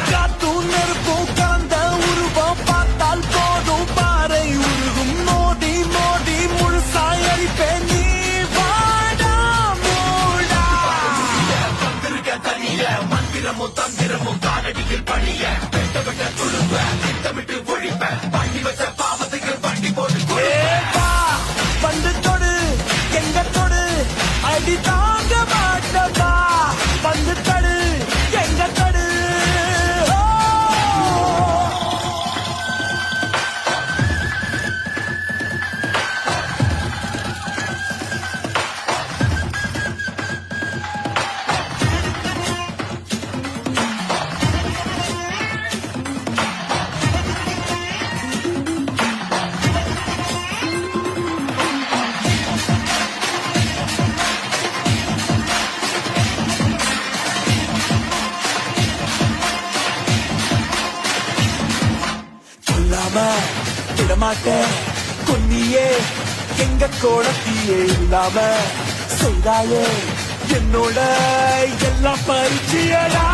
காத்தும் நெருப்பும் கலந்த உருவம் பார்த்தால் போதும் பாறை உருகும் மோதி மோதி முழுசாய் அழிப்பேன் நீ வாடா மூடா மந்திரமும் தந்திரமும் காலடியில் பணிய வெட்ட வெட்ட துழுவ திட்டமிட்டு ஒழிப்ப பண்ணி வச்ச பாவத்துக்கு வண்டி போட்டு வந்து தொடு எங்க தொடு அடி தாங்க மாட்டதா வந்து தடு எங்க தடு விடமாட்டேன் கொன்னியே எங்க கோடத்தியே இல்லாம செய்தாயே என்னோட எல்லாம் பரிச்சியடா